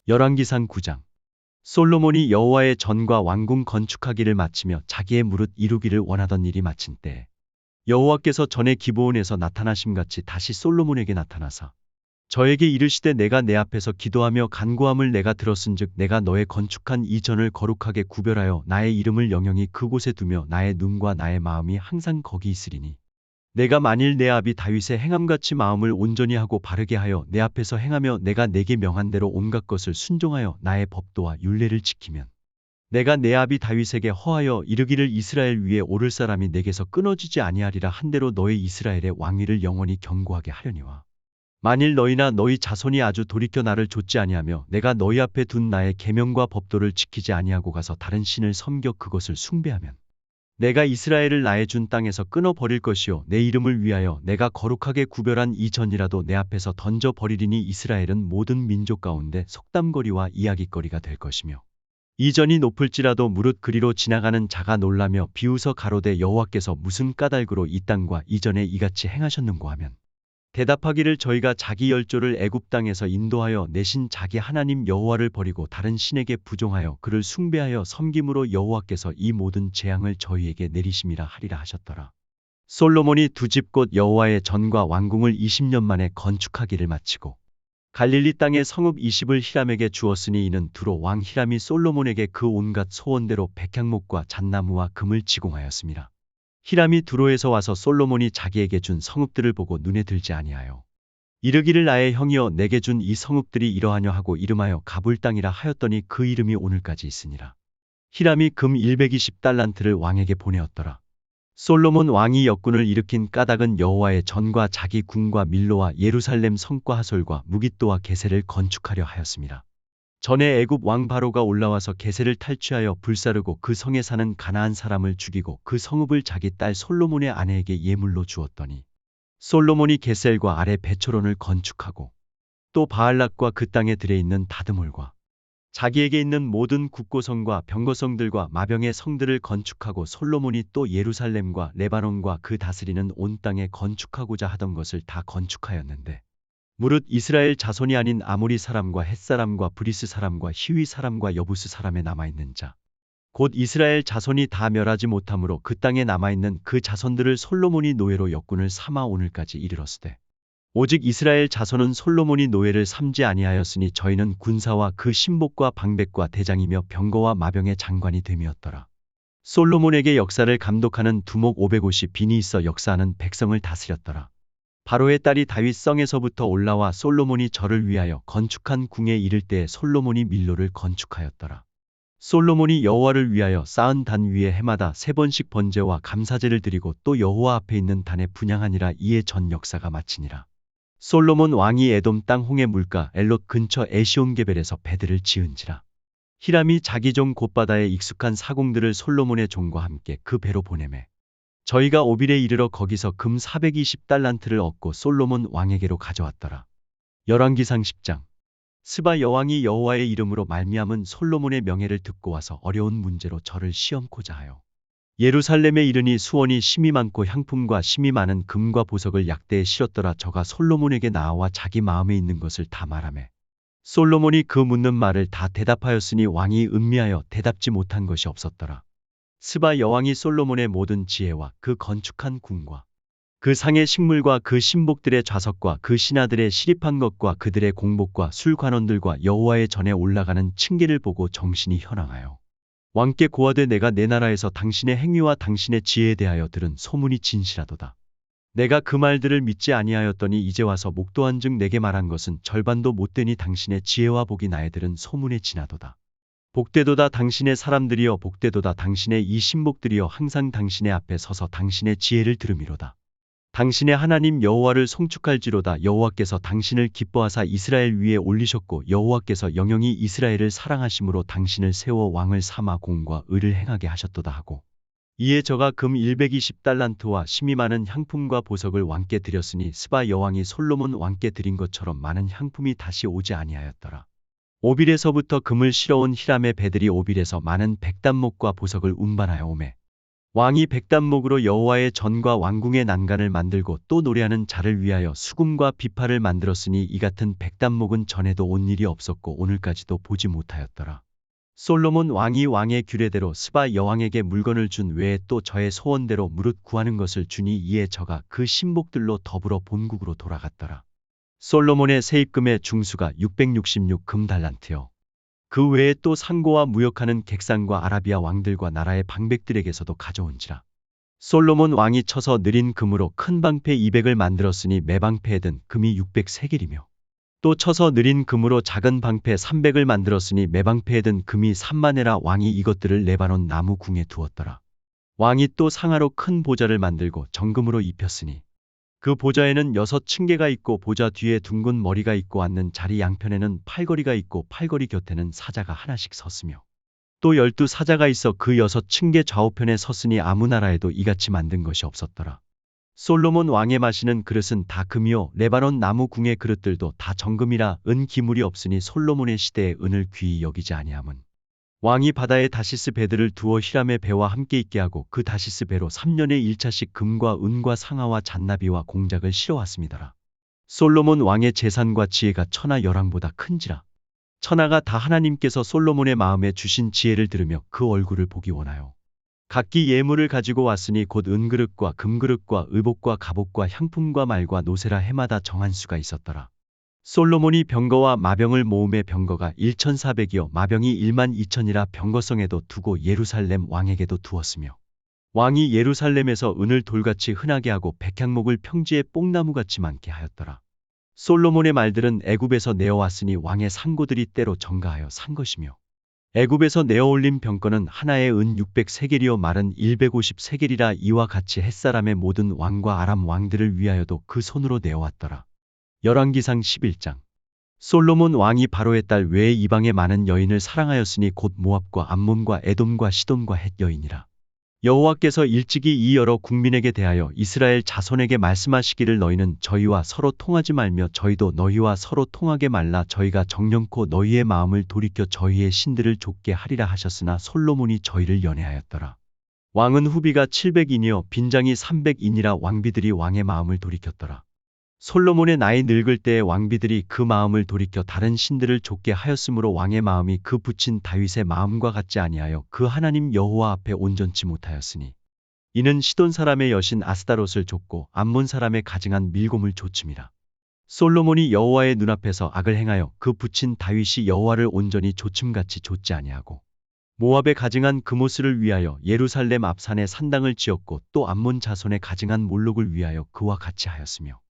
열왕기상 9장. 솔로몬이 여호와의 전과 왕궁 건축하기를 마치며 자기의 무릇 이루기를 원하던 일이 마친 때에 여호와께서 전에 기브온에서 나타나심같이 다시 솔로몬에게 나타나사 저에게 이르시되 내가 내 앞에서 기도하며 간구함을 내가 들었은즉 내가 너의 건축한 이 전을 거룩하게 구별하여 나의 이름을 영영히 그곳에 두며 나의 눈과 나의 마음이 항상 거기 있으리니 내가 만일 내 아비 다윗의 행함같이 마음을 온전히 하고 바르게 하여 내 앞에서 행하며 내가 내게 명한 대로 온갖 것을 순종하여 나의 법도와 율례를 지키면 내가 내 아비 다윗에게 허하여 이르기를 이스라엘 위에 오를 사람이 내게서 끊어지지 아니하리라 한 대로 너의 이스라엘의 왕위를 영원히 견고하게 하려니와 만일 너희나 너희 자손이 아주 돌이켜 나를 좇지 아니하며 내가 너희 앞에 둔 나의 계명과 법도를 지키지 아니하고 가서 다른 신을 섬겨 그것을 숭배하면 내가 이스라엘을 나의 준 땅에서 끊어 버릴 것이요 내 이름을 위하여 내가 거룩하게 구별한 이 전이라도 내 앞에서 던져 버리리니 이스라엘은 모든 민족 가운데 속담거리와 이야깃거리가 될 것이며 이 전이 높을지라도 무릇 그리로 지나가는 자가 놀라며 비웃어 가로되 여호와께서 무슨 까닭으로 이 땅과 이 전에 이같이 행하셨는고 하면 대답하기를 저희가 자기 열조를 애굽 땅에서 인도하여 내신 자기 하나님 여호와를 버리고 다른 신에게 부종하여 그를 숭배하여 섬김으로 여호와께서 이 모든 재앙을 저희에게 내리심이라 하리라 하셨더라. 솔로몬이 두 집 곧 여호와의 전과 왕궁을 20년 만에 건축하기를 마치고 갈릴리 땅의 성읍 20을 히람에게 주었으니 이는 두로 왕 히람이 솔로몬에게 그 온갖 소원대로 백향목과 잣나무와 금을 지공하였습니다. 히람이 두로에서 와서 솔로몬이 자기에게 준 성읍들을 보고 눈에 들지 아니하여 이르기를 나의 형이여 내게 준 이 성읍들이 이러하냐 하고 이름하여 가불 땅이라 하였더니 그 이름이 오늘까지 있으니라. 히람이 금 120달란트를 왕에게 보내었더라. 솔로몬 왕이 역군을 일으킨 까닭은 여호와의 전과 자기 궁과 밀로와 예루살렘 성과 하솔과 무깃도와 게셀을 건축하려 하였습니다. 전에 애굽 왕 바로가 올라와서 게셀을 탈취하여 불사르고 그 성에 사는 가나안 사람을 죽이고 그 성읍을 자기 딸 솔로몬의 아내에게 예물로 주었더니 솔로몬이 게셀과 아래 베초론을 건축하고 또 바알락과 그 땅에 들여있는 다드몰과 자기에게 있는 모든 국고성과 병거성들과 마병의 성들을 건축하고 솔로몬이 또 예루살렘과 레바논과 그 다스리는 온 땅에 건축하고자 하던 것을 다 건축하였는데 무릇 이스라엘 자손이 아닌 아모리 사람과 헷 사람과 브리스 사람과 히위 사람과 여부스 사람에 남아있는 자 곧 이스라엘 자손이 다 멸하지 못하므로 그 땅에 남아있는 그 자손들을 솔로몬이 노예로 역군을 삼아 오늘까지 이르렀으되 오직 이스라엘 자손은 솔로몬이 노예를 삼지 아니하였으니 저희는 군사와 그 신복과 방백과 대장이며 병거와 마병의 장관이 됨이었더라. 솔로몬에게 역사를 감독하는 두목 550 빈이 있어 역사하는 백성을 다스렸더라. 바로의 딸이 다윗성에서부터 올라와 솔로몬이 저를 위하여 건축한 궁에 이를 때에 솔로몬이 밀로를 건축하였더라. 솔로몬이 여호와를 위하여 쌓은 단 위에 해마다 3번씩 번제와 감사제를 드리고 또 여호와 앞에 있는 단에 분향하니라. 이에 전 역사가 마치니라. 솔로몬 왕이 에돔 땅 홍해 물가 엘롯 근처 에시온게벨에서 배들을 지은지라. 히람이 자기 종 곧바다에 익숙한 사공들을 솔로몬의 종과 함께 그 배로 보내매 저희가 오빌에 이르러 거기서 금 420달란트를 얻고 솔로몬 왕에게로 가져왔더라. 열왕기상 10장. 스바 여왕이 여호와의 이름으로 말미암은 솔로몬의 명예를 듣고 와서 어려운 문제로 저를 시험코자 하여 예루살렘에 이르니 수원이 심이 많고 향품과 심이 많은 금과 보석을 약대에 실었더라. 저가 솔로몬에게 나와 자기 마음에 있는 것을 다 말하매 솔로몬이 그 묻는 말을 다 대답하였으니 왕이 음미하여 대답지 못한 것이 없었더라. 스바 여왕이 솔로몬의 모든 지혜와 그 건축한 궁과 그 상의 식물과 그 신복들의 좌석과 그 신하들의 시립한 것과 그들의 공복과 술관원들과 여호와의 전에 올라가는 층계를 보고 정신이 현황하여 왕께 고하되 내가 내 나라에서 당신의 행위와 당신의 지혜에 대하여 들은 소문이 진실하도다. 내가 그 말들을 믿지 아니하였더니 이제 와서 목도한즉 내게 말한 것은 절반도 못되니 당신의 지혜와 복이 나에 들은 소문에 지나도다. 복되도다 당신의 사람들이여 복되도다 당신의 이 신복들이여 항상 당신의 앞에 서서 당신의 지혜를 들음이로다. 당신의 하나님 여호와를 송축할지로다. 여호와께서 당신을 기뻐하사 이스라엘 위에 올리셨고 여호와께서 영영이 이스라엘을 사랑하심으로 당신을 세워 왕을 삼아 공과 의를 행하게 하셨도다 하고 이에 저가 금 120달란트와 심이 많은 향품과 보석을 왕께 드렸으니 스바 여왕이 솔로몬 왕께 드린 것처럼 많은 향품이 다시 오지 아니하였더라. 오빌에서부터 금을 실어온 히람의 배들이 오빌에서 많은 백단목과 보석을 운반하여 오매 왕이 백단목으로 여호와의 전과 왕궁의 난간을 만들고 또 노래하는 자를 위하여 수금과 비파를 만들었으니 이 같은 백단목은 전에도 온 일이 없었고 오늘까지도 보지 못하였더라. 솔로몬 왕이 왕의 규례대로 스바 여왕에게 물건을 준 외에 또 저의 소원대로 무릇 구하는 것을 주니 이에 저가 그 신복들로 더불어 본국으로 돌아갔더라. 솔로몬의 세입금의 중수가 666 금달란트요. 그 외에 또 상고와 무역하는 객상과 아라비아 왕들과 나라의 방백들에게서도 가져온지라. 솔로몬 왕이 쳐서 느린 금으로 큰 방패 200을 만들었으니 매 방패에 든 금이 600세겔이며 또 쳐서 느린 금으로 작은 방패 300을 만들었으니 매 방패에 든 금이 3만에라. 왕이 이것들을 레바논 나무 궁에 두었더라. 왕이 또 상하로 큰 보좌를 만들고 정금으로 입혔으니 그 보좌에는 6층계가 있고 보좌 뒤에 둥근 머리가 있고 앉는 자리 양편에는 팔걸이가 있고 팔걸이 곁에는 사자가 하나씩 섰으며 또 12사자가 있어 그 6층계 좌우편에 섰으니 아무 나라에도 이같이 만든 것이 없었더라. 솔로몬 왕의 마시는 그릇은 다 금이요 레바논 나무 궁의 그릇들도 다 정금이라. 은 기물이 없으니 솔로몬의 시대에 은을 귀히 여기지 아니함은 왕이 바다에 다시스 배들을 두어 히람의 배와 함께 있게 하고 그 다시스 배로 3년에 1차씩 금과 은과 상아와 잔나비와 공작을 실어왔음이더라. 솔로몬 왕의 재산과 지혜가 천하 열왕보다 큰지라. 천하가 다 하나님께서 솔로몬의 마음에 주신 지혜를 들으며 그 얼굴을 보기 원하여 각기 예물을 가지고 왔으니 곧 은그릇과 금그릇과 의복과 갑옷과 향품과 말과 노세라 해마다 정한 수가 있었더라. 솔로몬이 병거와 마병을 모음에 병거가 1400이요 마병이 12000이라 병거성에도 두고 예루살렘 왕에게도 두었으며 왕이 예루살렘에서 은을 돌같이 흔하게 하고 백향목을 평지에 뽕나무같이 많게 하였더라. 솔로몬의 말들은 애굽에서 내어왔으니 왕의 상고들이 때로 정가하여 산 것이며 애굽에서 내어올린 병거는 하나에 은 600세겔이요 말은 150세겔이라. 이와 같이 햇사람의 모든 왕과 아람 왕들을 위하여도 그 손으로 내어왔더라. 열왕기상 11장. 솔로몬 왕이 바로의 딸 외에 이방의 많은 여인을 사랑하였으니 곧 모압과 암몬과 에돔과 시돈과 헷 여인이라. 여호와께서 일찍이 이 여러 국민에게 대하여 이스라엘 자손에게 말씀하시기를 너희는 저희와 서로 통하지 말며 저희도 너희와 서로 통하게 말라. 저희가 정령코 너희의 마음을 돌이켜 저희의 신들을 좇게 하리라 하셨으나 솔로몬이 저희를 연애하였더라. 왕은 후비가 700인이요 빈장이 300인이라. 왕비들이 왕의 마음을 돌이켰더라. 솔로몬의 나이 늙을 때에 왕비들이 그 마음을 돌이켜 다른 신들을 좇게 하였으므로 왕의 마음이 그 붙인 다윗의 마음과 같지 아니하여 그 하나님 여호와 앞에 온전치 못하였으니 이는 시돈 사람의 여신 아스다롯을 좇고 암몬 사람의 가증한 밀곰을 좇음이라. 솔로몬이 여호와의 눈앞에서 악을 행하여 그 붙인 다윗이 여호와를 온전히 좇음같이 좇지 아니하고 모압의 가증한 그모스를 위하여 예루살렘 앞산에 산당을 지었고 또 암몬 자손의 가증한 몰록을 위하여 그와 같이 하였으며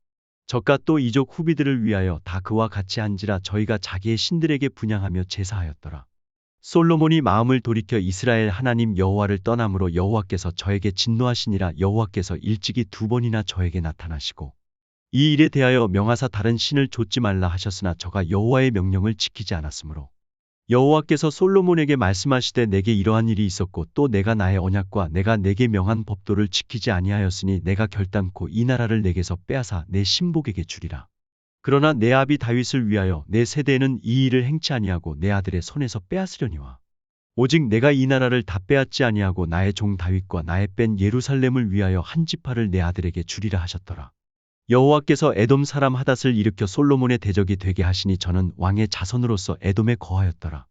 저가 또 이족 후비들을 위하여 다 그와 같이 한지라. 저희가 자기의 신들에게 분향하며 제사하였더라. 솔로몬이 마음을 돌이켜 이스라엘 하나님 여호와를 떠남으로 여호와께서 저에게 진노하시니라. 여호와께서 일찍이 2번이나 저에게 나타나시고 이 일에 대하여 명하사 다른 신을 좇지 말라 하셨으나 저가 여호와의 명령을 지키지 않았으므로 여호와께서 솔로몬에게 말씀하시되 내게 이러한 일이 있었고 또 내가 나의 언약과 내가 내게 명한 법도를 지키지 아니하였으니 내가 결단코 이 나라를 내게서 빼앗아 내 신복에게 주리라. 그러나 내 아비 다윗을 위하여 내 세대에는 이 일을 행치 아니하고 내 아들의 손에서 빼앗으려니와 오직 내가 이 나라를 다 빼앗지 아니하고 나의 종 다윗과 나의 뺀 예루살렘을 위하여 한 지파를 내 아들에게 주리라 하셨더라. 여호와께서 에돔 사람 하닷을 일으켜 솔로몬의 대적이 되게 하시니 저는 왕의 자손으로서 에돔에 거하였더라.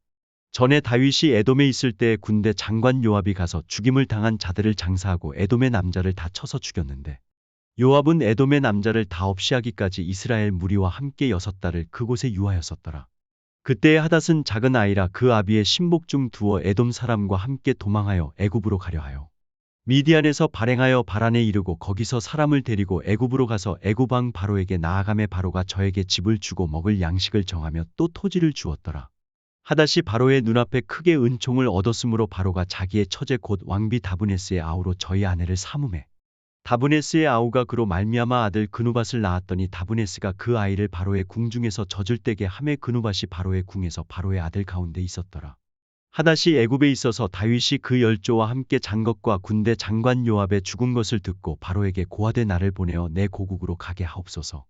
전에 다윗이 에돔에 있을 때에 군대 장관 요압이 가서 죽임을 당한 자들을 장사하고 에돔의 남자를 다 쳐서 죽였는데 요압은 에돔의 남자를 다 없이 하기까지 이스라엘 무리와 함께 6달을 그곳에 유하였었더라. 그때의 하닷은 작은 아이라 그 아비의 신복 중 두어 에돔 사람과 함께 도망하여 애굽으로 가려 하여 미디안에서 발행하여 바란에 이르고 거기서 사람을 데리고 애굽으로 가서 애굽 왕 바로에게 나아가매 바로가 저에게 집을 주고 먹을 양식을 정하며 또 토지를 주었더라. 하닷이 바로의 눈앞에 크게 은총을 얻었으므로 바로가 자기의 처제 곧 왕비 다브네스의 아우로 저희 아내를 삼음해 다브네스의 아우가 그로 말미암아 아들 그누밧을 낳았더니 다브네스가 그 아이를 바로의 궁중에서 젖을 떼게 하매 그누밧이 바로의 궁에서 바로의 아들 가운데 있었더라. 하닷이 애굽에 있어서 다윗이 그 열조와 함께 장것과 군대 장관 요압의 죽은 것을 듣고 바로에게 고하되 나를 보내어 내 고국으로 가게 하옵소서.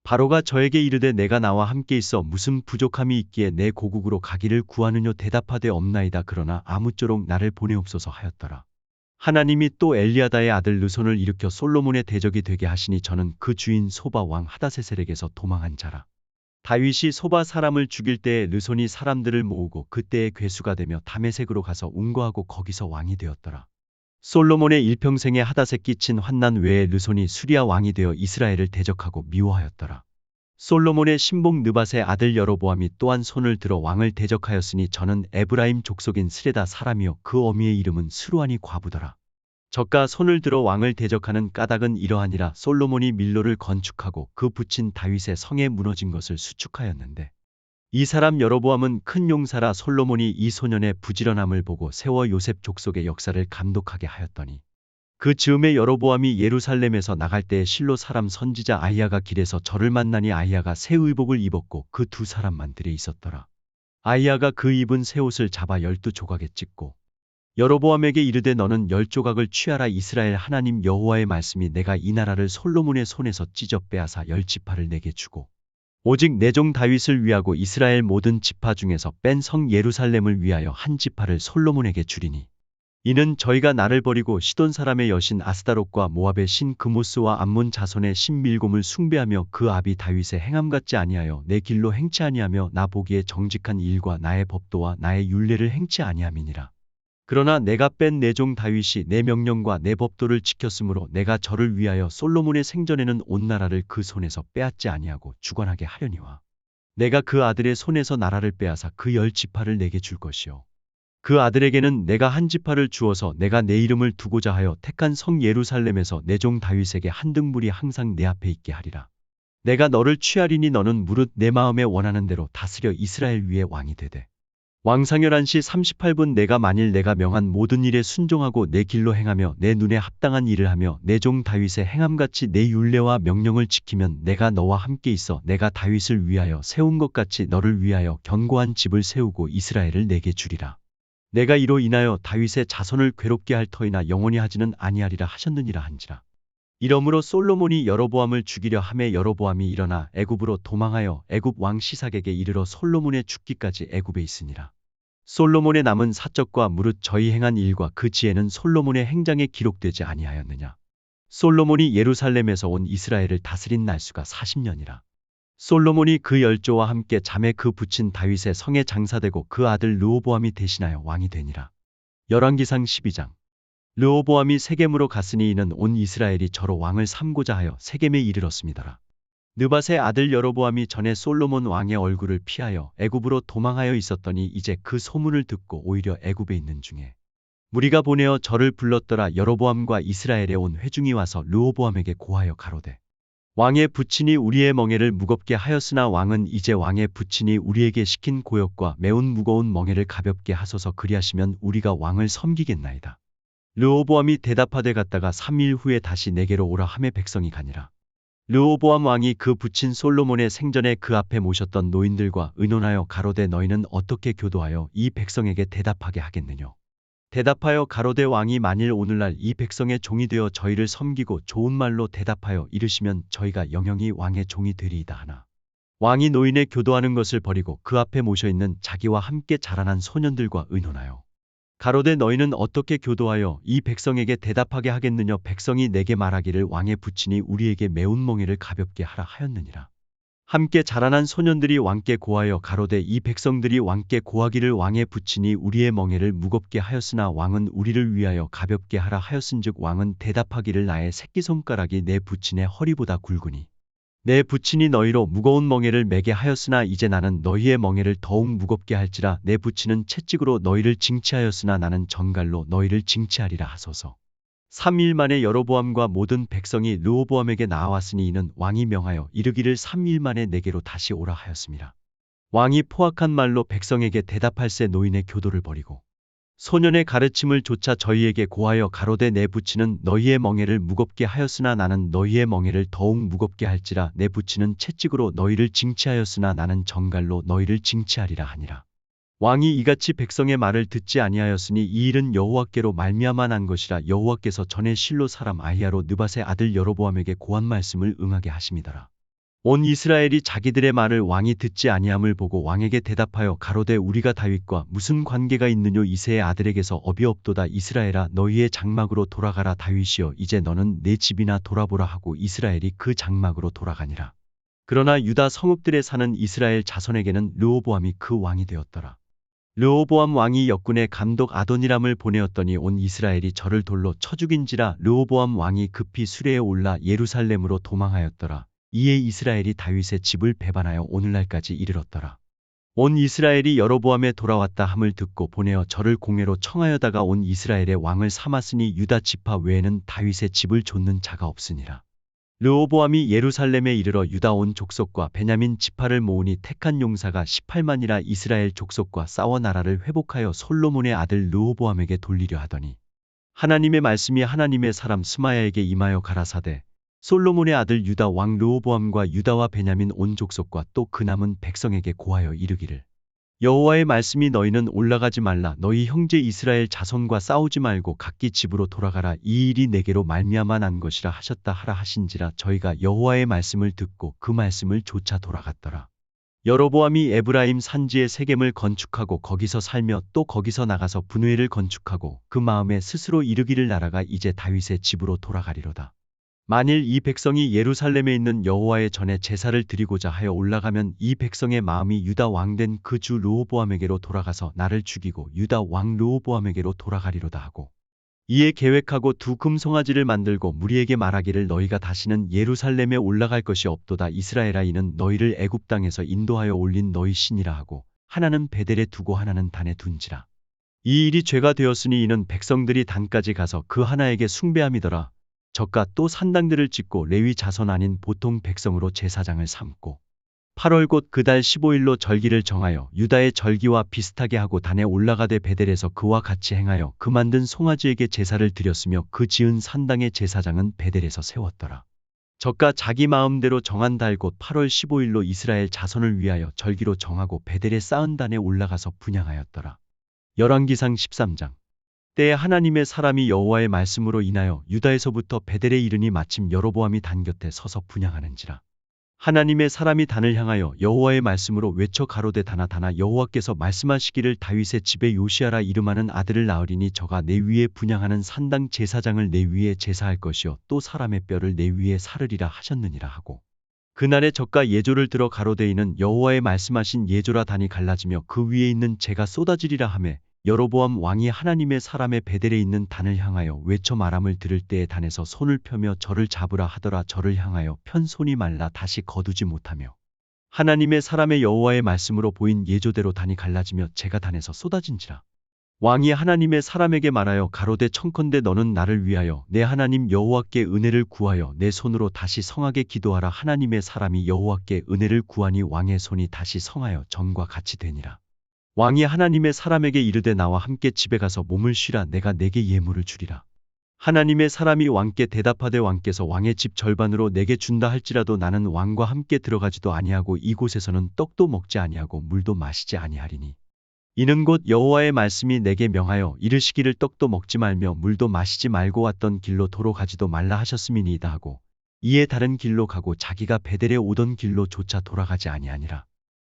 바로가 저에게 이르되 내가 나와 함께 있어 무슨 부족함이 있기에 내 고국으로 가기를 구하느뇨 대답하되 없나이다. 그러나 아무쪼록 나를 보내옵소서 하였더라. 하나님이 또 엘리아다의 아들 르손을 일으켜 솔로몬의 대적이 되게 하시니 저는 그 주인 소바 왕 하다세셀에게서 도망한 자라. 다윗이 소바 사람을 죽일 때에 르손이 사람들을 모으고 그때의 괴수가 되며 다메섹으로 가서 운거하고 거기서 왕이 되었더라. 솔로몬의 일평생에 하닷에 끼친 환난 외에 르손이 수리아 왕이 되어 이스라엘을 대적하고 미워하였더라. 솔로몬의 신복 느밧의 아들 여로보암이 또한 손을 들어 왕을 대적하였으니 저는 에브라임 족속인 스레다 사람이요 그 어미의 이름은 스루아니 과부더라. 저가 손을 들어 왕을 대적하는 까닭은 이러하니라. 솔로몬이 밀로를 건축하고 그 붙인 다윗의 성에 무너진 것을 수축하였는데 이 사람 여로보암은 큰 용사라. 솔로몬이 이 소년의 부지런함을 보고 세워 요셉 족속의 역사를 감독하게 하였더니 그 즈음에 여로보암이 예루살렘에서 나갈 때에 실로 사람 선지자 아히야가 길에서 저를 만나니 아히야가 새 의복을 입었고 그 두 사람만 들에 있었더라. 아히야가 그 입은 새 옷을 잡아 12조각에 찢고 여로보암에게 이르되 너는 10조각을 취하라. 이스라엘 하나님 여호와의 말씀이 내가 이 나라를 솔로몬의 손에서 찢어 빼앗아 10지파를 내게 주고 오직 내 종 다윗을 위하고 이스라엘 모든 지파 중에서 뺀 성 예루살렘을 위하여 한 지파를 솔로몬에게 주리니 이는 저희가 나를 버리고 시돈 사람의 여신 아스다롯과 모압의 신 그모스와 암몬 자손의 신 밀곰을 숭배하며 그 아비 다윗의 행함 같지 아니하여 내 길로 행치 아니하며 나 보기에 정직한 일과 나의 법도와 나의 율례를 행치 아니함이니라. 그러나 내가 뺀 내 종 다윗이 내 명령과 내 법도를 지켰으므로 내가 저를 위하여 솔로몬의 생전에는 온 나라를 그 손에서 빼앗지 아니하고 주관하게 하려니와 내가 그 아들의 손에서 나라를 빼앗아 그 10지파를 내게 줄 것이요 그 아들에게는 내가 한 지파를 주어서 내가 내 이름을 두고자 하여 택한 성 예루살렘에서 내 종 다윗에게 한 등불이 항상 내 앞에 있게 하리라. 내가 너를 취하리니 너는 무릇 내 마음에 원하는 대로 다스려 이스라엘 위에 왕이 되되 왕상열 시 38분 내가 만일 내가 명한 모든 일에 순종하고 내 길로 행하며 내 눈에 합당한 일을 하며 내 종 다윗의 행함같이 내 율례와 명령을 지키면 내가 너와 함께 있어 내가 다윗을 위하여 세운 것 같이 너를 위하여 견고한 집을 세우고 이스라엘을 내게 주리라. 내가 이로 인하여 다윗의 자손을 괴롭게 할 터이나 영원히 하지는 아니하리라 하셨느니라 한지라. 이러므로 솔로몬이 여로보암을 죽이려 하매 여로보암이 일어나 애굽으로 도망하여 애굽 왕 시삭에게 이르러 솔로몬의 죽기까지 애굽에 있으니라. 솔로몬의 남은 사적과 무릇 저희 행한 일과 그 지혜는 솔로몬의 행장에 기록되지 아니하였느냐. 솔로몬이 예루살렘에서 온 이스라엘을 다스린 날수가 40년이라. 솔로몬이 그 열조와 함께 잠에 그 붙인 다윗의 성에 장사되고 그 아들 르호보암이 대신하여 왕이 되니라. 열왕기상 12장. 르호보암이 세겜으로 갔으니 이는 온 이스라엘이 저로 왕을 삼고자 하여 세겜에 이르렀습니다라. 느밧의 아들 여로보암이 전에 솔로몬 왕의 얼굴을 피하여 애굽으로 도망하여 있었더니 이제 그 소문을 듣고 오히려 애굽에 있는 중에 무리가 보내어 저를 불렀더라. 여로보암과 이스라엘에 온 회중이 와서 르호보암에게 고하여 가로되 왕의 부친이 우리의 멍에를 무겁게 하였으나 왕은 이제 왕의 부친이 우리에게 시킨 고역과 매운 무거운 멍에를 가볍게 하소서. 그리하시면 우리가 왕을 섬기겠나이다. 르호보암이 대답하되 갔다가 3일 후에 다시 내게로 오라 하매 백성이 가니라. 르호보암 왕이 그 부친 솔로몬의 생전에 그 앞에 모셨던 노인들과 의논하여 가로되 너희는 어떻게 교도하여 이 백성에게 대답하게 하겠느냐. 대답하여 가로되 왕이 만일 오늘날 이 백성의 종이 되어 저희를 섬기고 좋은 말로 대답하여 이르시면 저희가 영영이 왕의 종이 되리이다 하나. 왕이 노인의 교도하는 것을 버리고 그 앞에 모셔있는 자기와 함께 자라난 소년들과 의논하여 가로되 너희는 어떻게 교도하여 이 백성에게 대답하게 하겠느냐. 백성이 내게 말하기를 왕의 부친이 우리에게 매운 멍에를 가볍게 하라 하였느니라. 함께 자라난 소년들이 왕께 고하여 가로되 이 백성들이 왕께 고하기를 왕의 부친이 우리의 멍에를 무겁게 하였으나 왕은 우리를 위하여 가볍게 하라 하였은즉 왕은 대답하기를 나의 새끼손가락이 내 부친의 허리보다 굵으니 내 부친이 너희로 무거운 멍에를 매게 하였으나 이제 나는 너희의 멍에를 더욱 무겁게 할지라. 내 부친은 채찍으로 너희를 징치하였으나 나는 전갈로 너희를 징치하리라 하소서. 3일 만에 여로보암과 모든 백성이 르호보암에게 나아왔으니 이는 왕이 명하여 이르기를 3일 만에 내게로 다시 오라 하였습니다. 왕이 포악한 말로 백성에게 대답할새 노인의 교도를 버리고 소년의 가르침을 조차 저희에게 고하여 가로되 내 부친은 너희의 멍에를 무겁게 하였으나 나는 너희의 멍에를 더욱 무겁게 할지라. 내 부친은 채찍으로 너희를 징치하였으나 나는 정갈로 너희를 징치하리라 하니라. 왕이 이같이 백성의 말을 듣지 아니하였으니 이 일은 여호와께로 말미암아 난 것이라. 여호와께서 전에 실로 사람 아히야로 느밧의 아들 여로보암에게 고한 말씀을 응하게 하심이더라. 온 이스라엘이 자기들의 말을 왕이 듣지 아니함을 보고 왕에게 대답하여 가로되 우리가 다윗과 무슨 관계가 있느뇨 이새의 아들에게서 업이 없도다. 이스라엘아 너희의 장막으로 돌아가라. 다윗이여 이제 너는 내 집이나 돌아보라 하고 이스라엘이 그 장막으로 돌아가니라. 그러나 유다 성읍들에 사는 이스라엘 자손에게는 르호보암이 그 왕이 되었더라. 르호보암 왕이 역군의 감독 아도니람을 보내었더니 온 이스라엘이 저를 돌로 쳐 죽인지라. 르호보암 왕이 급히 수레에 올라 예루살렘으로 도망하였더라. 이에 이스라엘이 다윗의 집을 배반하여 오늘날까지 이르렀더라. 온 이스라엘이 여로보암에 돌아왔다 함을 듣고 보내어 저를 공회로 청하여다가 온 이스라엘의 왕을 삼았으니 유다 지파 외에는 다윗의 집을 좇는 자가 없으니라. 르호보암이 예루살렘에 이르러 유다 온 족속과 베냐민 지파를 모으니 택한 용사가 18만이라. 이스라엘 족속과 싸워 나라를 회복하여 솔로몬의 아들 르호보암에게 돌리려 하더니 하나님의 말씀이 하나님의 사람 스마야에게 임하여 가라사대 솔로몬의 아들 유다 왕 르호보암과 유다와 베냐민 온 족속과 또 그 남은 백성에게 고하여 이르기를 여호와의 말씀이 너희는 올라가지 말라. 너희 형제 이스라엘 자손과 싸우지 말고 각기 집으로 돌아가라. 이 일이 내게로 말미암아 난 것이라 하셨다 하라 하신지라. 저희가 여호와의 말씀을 듣고 그 말씀을 좇아 돌아갔더라. 여로보암이 에브라임 산지에 세겜을 건축하고 거기서 살며 또 거기서 나가서 분회를 건축하고 그 마음에 스스로 이르기를 나라가 이제 다윗의 집으로 돌아가리로다. 만일 이 백성이 예루살렘에 있는 여호와의 전에 제사를 드리고자 하여 올라가면 이 백성의 마음이 유다 왕된 그 주 르호보암에게로 돌아가서 나를 죽이고 유다 왕 르호보암에게로 돌아가리로다 하고 이에 계획하고 두 금송아지를 만들고 무리에게 말하기를 너희가 다시는 예루살렘에 올라갈 것이 없도다. 이스라엘아 이는 너희를 애굽 땅에서 인도하여 올린 너희 신이라 하고 하나는 베델에 두고 하나는 단에 둔지라. 이 일이 죄가 되었으니 이는 백성들이 단까지 가서 그 하나에게 숭배함이더라. 저가 또 산당들을 짓고 레위 자손 아닌 보통 백성으로 제사장을 삼고 8월 곧 그 달 15일로 절기를 정하여 유다의 절기와 비슷하게 하고 단에 올라가되 베델에서 그와 같이 행하여 그 만든 송아지에게 제사를 드렸으며 그 지은 산당의 제사장은 베델에서 세웠더라. 저가 자기 마음대로 정한 달 곧 8월 15일로 이스라엘 자손을 위하여 절기로 정하고 베델에 쌓은 단에 올라가서 분향하였더라. 열왕기상 13장 때에 하나님의 사람이 여호와의 말씀으로 인하여 유다에서부터 베델에 이르니 마침 여로보암이 단 곁에 서서 분향하는지라. 하나님의 사람이 단을 향하여 여호와의 말씀으로 외쳐 가로되 단아 단아 여호와께서 말씀하시기를 다윗의 집에 요시아라 이름하는 아들을 낳으리니 저가 내 위에 분향하는 산당 제사장을 내 위에 제사할 것이요 또 사람의 뼈를 내 위에 사르리라 하셨느니라 하고 그날에 저가 예조를 들어 가로되 이는 여호와의 말씀하신 예조라. 단이 갈라지며 그 위에 있는 재가 쏟아지리라 하매 여로보암 왕이 하나님의 사람의 베델에 있는 단을 향하여 외쳐 말함을 들을 때에 단에서 손을 펴며 저를 잡으라 하더라. 저를 향하여 편 손이 말라 다시 거두지 못하며 하나님의 사람의 여호와의 말씀으로 보인 예조대로 단이 갈라지며 재가 단에서 쏟아진지라. 왕이 하나님의 사람에게 말하여 가로되 청컨대 너는 나를 위하여 내 하나님 여호와께 은혜를 구하여 내 손으로 다시 성하게 기도하라. 하나님의 사람이 여호와께 은혜를 구하니 왕의 손이 다시 성하여 전과 같이 되니라. 왕이 하나님의 사람에게 이르되 나와 함께 집에 가서 몸을 쉬라. 내가 내게 예물을 주리라. 하나님의 사람이 왕께 대답하되 왕께서 왕의 집 절반으로 내게 준다 할지라도 나는 왕과 함께 들어가지도 아니하고 이곳에서는 떡도 먹지 아니하고 물도 마시지 아니하리니 이는 곧 여호와의 말씀이 내게 명하여 이르시기를 떡도 먹지 말며 물도 마시지 말고 왔던 길로 도로 가지도 말라 하셨음이니이다 하고 이에 다른 길로 가고 자기가 베델에 오던 길로 조차 돌아가지 아니하니라.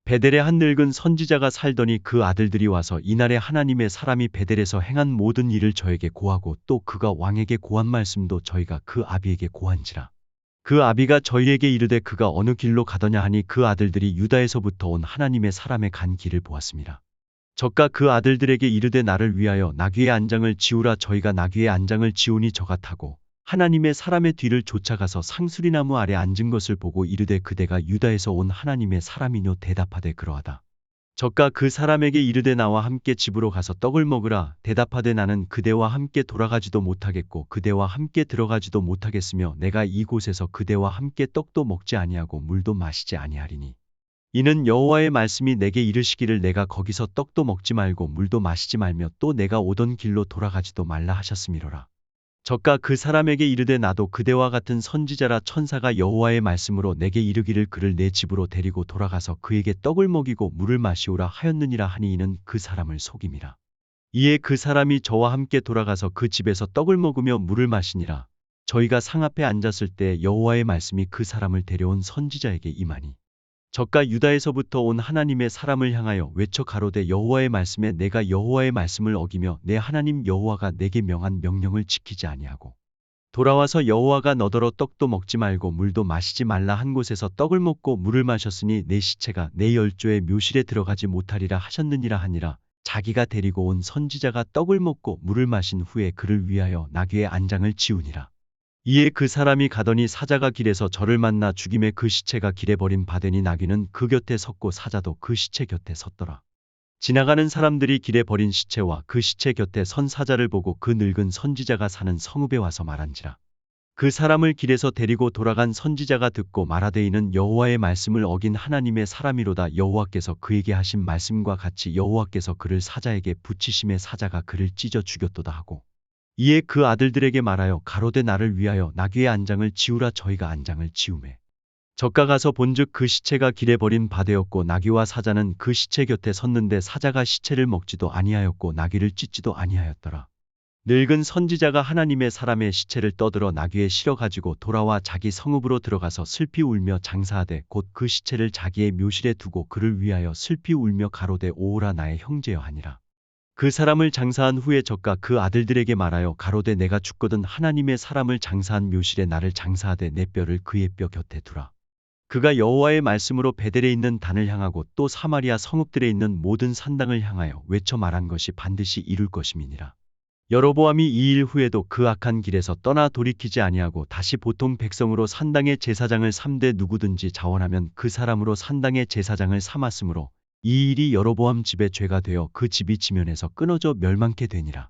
베델에 한 늙은 선지자가 살더니 그 아들들이 와서 이날에 하나님의 사람이 베델에서 행한 모든 일을 저에게 고하고 또 그가 왕에게 고한 말씀도 저희가 그 아비에게 고한지라. 그 아비가 저희에게 이르되 그가 어느 길로 가더냐 하니 그 아들들이 유다에서부터 온 하나님의 사람의 간 길을 보았습니다. 저가 그 아들들에게 이르되 나를 위하여 나귀의 안장을 지우라. 저희가 나귀의 안장을 지우니 저가 타고 하나님의 사람의 뒤를 쫓아가서 상수리나무 아래 앉은 것을 보고 이르되 그대가 유다에서 온 하나님의 사람이뇨. 대답하되 그러하다. 저가 그 사람에게 이르되 나와 함께 집으로 가서 떡을 먹으라. 대답하되 나는 그대와 함께 돌아가지도 못하겠고 그대와 함께 들어가지도 못하겠으며 내가 이곳에서 그대와 함께 떡도 먹지 아니하고 물도 마시지 아니하리니 이는 여호와의 말씀이 내게 이르시기를 내가 거기서 떡도 먹지 말고 물도 마시지 말며 또 내가 오던 길로 돌아가지도 말라 하셨음이로라. 저가 그 사람에게 이르되 나도 그대와 같은 선지자라. 천사가 여호와의 말씀으로 내게 이르기를 그를 내 집으로 데리고 돌아가서 그에게 떡을 먹이고 물을 마시오라 하였느니라 하니 이는 그 사람을 속임이라. 이에 그 사람이 저와 함께 돌아가서 그 집에서 떡을 먹으며 물을 마시니라. 저희가 상 앞에 앉았을 때 여호와의 말씀이 그 사람을 데려온 선지자에게 임하니 저가 유다에서부터 온 하나님의 사람을 향하여 외쳐 가로되 여호와의 말씀에 내가 여호와의 말씀을 어기며 내 하나님 여호와가 내게 명한 명령을 지키지 아니하고 돌아와서 여호와가 너더러 떡도 먹지 말고 물도 마시지 말라 한 곳에서 떡을 먹고 물을 마셨으니 내 시체가 내 열조의 묘실에 들어가지 못하리라 하셨느니라 하니라. 자기가 데리고 온 선지자가 떡을 먹고 물을 마신 후에 그를 위하여 나귀의 안장을 지우니라. 이에 그 사람이 가더니 사자가 길에서 저를 만나 죽임에 그 시체가 길에 버린 바되니 나귀는 그 곁에 섰고 사자도 그 시체 곁에 섰더라. 지나가는 사람들이 길에 버린 시체와 그 시체 곁에 선 사자를 보고 그 늙은 선지자가 사는 성읍에 와서 말한지라. 그 사람을 길에서 데리고 돌아간 선지자가 듣고 말하되 이는 여호와의 말씀을 어긴 하나님의 사람이로다. 여호와께서 그에게 하신 말씀과 같이 여호와께서 그를 사자에게 붙이심에 사자가 그를 찢어 죽였도다 하고 이에 그 아들들에게 말하여 가로되 나를 위하여 나귀의 안장을 지우라. 저희가 안장을 지우매 저가 가서 본즉 그 시체가 길에 버린 바되었고 나귀와 사자는 그 시체 곁에 섰는데 사자가 시체를 먹지도 아니하였고 나귀를 찢지도 아니하였더라. 늙은 선지자가 하나님의 사람의 시체를 떠들어 나귀에 실어 가지고 돌아와 자기 성읍으로 들어가서 슬피 울며 장사하되 곧 그 시체를 자기의 묘실에 두고 그를 위하여 슬피 울며 가로되 오오라 나의 형제여 하니라. 그 사람을 장사한 후에 저가 그 아들들에게 말하여 가로되 내가 죽거든 하나님의 사람을 장사한 묘실에 나를 장사하되 내 뼈를 그의 뼈 곁에 두라. 그가 여호와의 말씀으로 베델에 있는 단을 향하고 또 사마리아 성읍들에 있는 모든 산당을 향하여 외쳐 말한 것이 반드시 이룰 것임이니라. 여로보암이 이 일 후에도 그 악한 길에서 떠나 돌이키지 아니하고 다시 보통 백성으로 산당의 제사장을 삼되 누구든지 자원하면 그 사람으로 산당의 제사장을 삼았으므로 이 일이 여로보암 집의 죄가 되어 그 집이 지면에서 끊어져 멸망케 되니라.